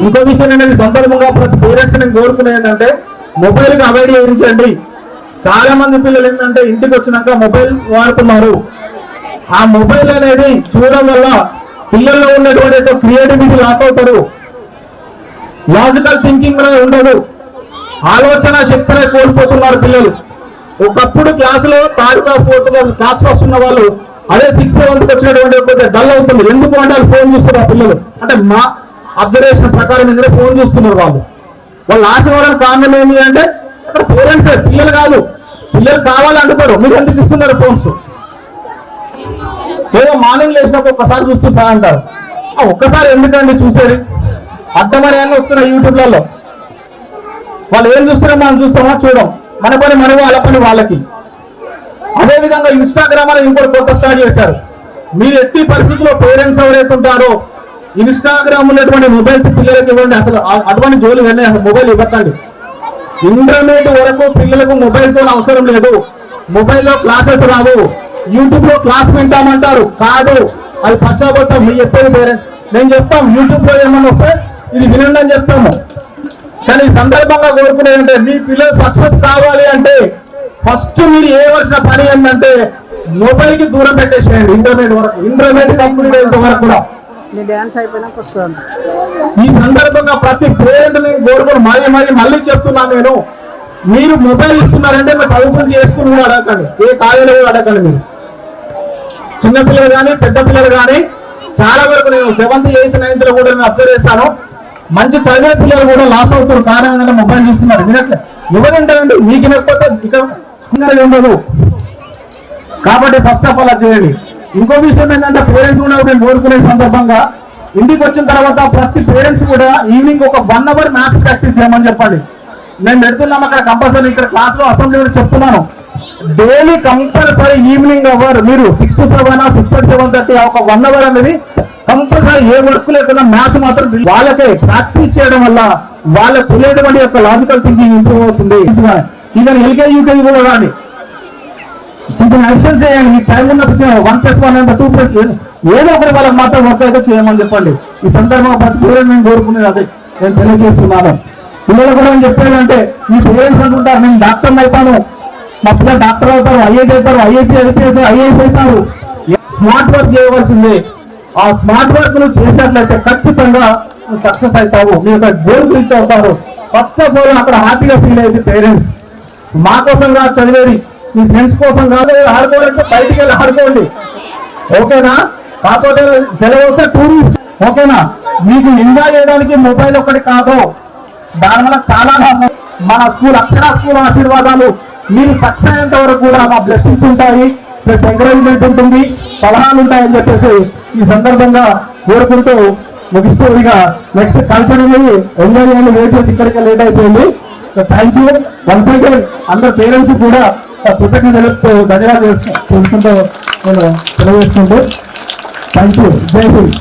ఇంకో విషయం ఏంటంటే సందర్భంగా ప్రతి పేరెంట్స్ నేను కోరుకునేది ఏంటంటే మొబైల్కి అవాయిడ్ చేయించండి. చాలా మంది పిల్లలు ఏంటంటే ఇంటికి వచ్చినాక మొబైల్ వాడుతున్నారు. ఆ మొబైల్ అనేది చూడడం వల్ల పిల్లల్లో ఉన్నటువంటి క్రియేటివిటీ లాస్ అవుతారు, లాజికల్ థింకింగ్ ఉండదు, ఆలోచన శక్తినే కోల్పోతున్నారు పిల్లలు. ఒకప్పుడు క్లాసులో థర్డ్ క్లాస్ ఫోర్త్ క్లాస్ వస్తున్న వాళ్ళు అదే 6th 7th వచ్చినటువంటి డల్ అవుతుంది. ఎందుకు అంటే వాళ్ళు ఫోన్ చూస్తున్నారు పిల్లలు. అంటే మా అబ్జర్వేషన్ ప్రకారం ఏంటంటే ఫోన్ చూస్తున్నారు వాళ్ళు లాస్ అవ్వడానికి కారణం ఏంటి అంటే అక్కడ పేరెంట్స్, పిల్లలు కాదు. పిల్లలు కావాలంటున్నారు, మీరు ఎందుకు ఇస్తున్నారు ఫోన్స్? ఏదో మార్నింగ్ లేచినప్పుడు ఒక్కసారి చూస్తూ అంటారు. ఒక్కసారి ఎందుకండి చూసేది? అడ్డమని అన్నీ వస్తున్నాయి యూట్యూబ్లలో. వాళ్ళు ఏం చూస్తారో మనం చూస్తామా? చూడం. మన పని మనము, వాళ్ళ పని వాళ్ళకి. అదేవిధంగా ఇన్స్టాగ్రామ్ అని ఇంకోటి కొత్త స్టార్ట్ చేశారు. మీరు ఎట్టి పరిస్థితుల్లో పేరెంట్స్ ఎవరైతే ఉంటారో ఇన్స్టాగ్రామ్ ఉన్నటువంటి మొబైల్స్ పిల్లలకి ఇవ్వండి. అసలు అటువంటి జోలు వెళ్ళి అసలు మొబైల్ ఇవ్వకండి. ఇంటర్నెట్ వరకు పిల్లలకు మొబైల్తో అవసరం లేదు. మొబైల్లో క్లాసెస్ రావు, యూట్యూబ్ లో క్లాస్ వింటామంటారు. కాదు, అది పచ్చాబొత్తం. మీరు చెప్పేది పేరెంట్స్ నేను చెప్తాం, యూట్యూబ్ లో ఏమన్నా వస్తే ఇది వినండి అని చెప్తాము. కానీ ఈ సందర్భంగా కోరుకునేది అంటే మీ పిల్లలు సక్సెస్ కావాలి అంటే ఫస్ట్ మీరు చేయవలసిన పని ఏంటంటే మొబైల్ కి దూరం పెట్టేసేయండి. ఇంటర్నెట్ వరకు, ఇంటర్నెట్ కంప్లీట్ అయ్యేంత వరకు కూడా. ఈ సందర్భంగా ప్రతి పేరెంట్ నేను కోరుకుని మళ్ళీ చెప్తున్నాను నేను, మీరు మొబైల్ ఇస్తున్నారంటే మీరు చదువు గురించి చేసుకుని కూడా అడగండి, ఏ కాలేజీలో కూడా అడగండి. మీరు చిన్నపిల్లలు కానీ పెద్ద పిల్లలు కానీ చాలా వరకు నేను 7th 8th 9th లో కూడా నేను అబ్జర్వ్ చేశాను. మంచి చదివే పిల్లలు కూడా లాస్ అవుతారు. కారణం ఏంటంటే మొబైల్ చూస్తున్నారు. వినట్లే ఎవరుంటారండి, మీకు వినకపోతే ఇక ఉండదు. కాబట్టి ఫస్ట్ ఆఫ్ ఆల్ అది చేయండి. ఇంకో విషయం ఏంటంటే పేరెంట్స్ కూడా నేను కోరుకునే సందర్భంగా ఇంటికి వచ్చిన తర్వాత ప్రతి పేరెంట్స్ కూడా ఈవినింగ్ ఒక 1 hour మ్యాథ్స్ ప్రాక్టీస్ చేయమని చెప్పండి. నేను పెడుతున్నాం అక్కడ కంపల్సరీ, ఇక్కడ క్లాస్ లో అసెంబ్లీ కూడా చెప్తున్నాను. డైలీ కంపల్సరీ ఈవినింగ్ అవర్ మీరు 6 to 7 6 to 7:30 ఒక 1 hour అనేది కంపల్సరీ ఏ వర్క్ లేకుండా మ్యాథ్స్ మాత్రం వాళ్ళకే ప్రాక్టీస్ చేయడం వల్ల వాళ్ళకు తెలియటువంటి యొక్క లాజికల్ థింకింగ్ ఇంప్రూవ్ అవుతుంది. ఈవెన్ ఎల్కేజీ యూకేజీ కూడా రాని చిన్న యాక్షన్ చేయండి. మీకు టైం ఉన్నప్పుడు 1+1 అంటే 2+2 ఏదో ఒకటి వాళ్ళకి మాత్రం వర్క్ అయితే చేయమని చెప్పండి. ఈ సందర్భంగా ప్రతి పేరెంట్ నేను కోరుకునేది అదే నేను తెలియజేస్తున్నాను. పిల్లలు కూడా నేను చెప్పేది అంటే ఈ పేరెంట్స్ అనుకుంటారు నేను డాక్టర్ అవుతాను, మా పిల్లలు డాక్టర్ అవుతారు, ఐఐటి అవుతారు, ఐఏఎస్ అవుతారు. స్మార్ట్ వర్క్ చేయవలసిందే. ఆ స్మార్ట్ వర్క్ నువ్వు చేసినట్లయితే ఖచ్చితంగా నువ్వు సక్సెస్ అవుతావు, నీ యొక్క గోల్ రీచ్ అవుతారు. ఫస్ట్ ఆఫ్ ఆల్ అక్కడ హ్యాపీగా ఫీల్ అయ్యేది పేరెంట్స్. మా కోసం కాదు చదివేది, మీ ఫ్రెండ్స్ కోసం కాదు. ఆడుకోవాలంటే బయటికి వెళ్ళి ఆడుకోండి, ఓకేనా? కాకపోతే సెలవు వస్తే టూరిస్ట్, ఓకేనా? మీకు ఎంజాయ్ చేయడానికి మొబైల్ ఒకటి కాదు, దానివల్ల చాలా మన స్కూల్ అక్షర స్కూల్ ఆశీర్వాదాలు మీరు సక్సెస్ అయ్యేంత వరకు కూడా మా బ్లెస్సింగ్స్ ఉంటాయి, ప్లస్ ఎంకరేజ్మెంట్ ఉంటుంది, సలహాలు ఉంటాయని చెప్పేసి ఈ సందర్భంగా కోరుకుంటూ ముగిస్తూ ఇక నెక్స్ట్ కల్చర్ అనేది ఎంజాయ్ చేయాలి. లేట్ చేసి ఇక్కడికి లేట్ అయిపోయింది. Thank you once again. అందరు పేరెంట్స్ కూడా కృతజ్ఞత తెలుపుతూ ధన్యవాదాలు తెలుసుకుంటూ నేను తెలియజేసుకుంటూ థ్యాంక్ యూ. జై హింద్.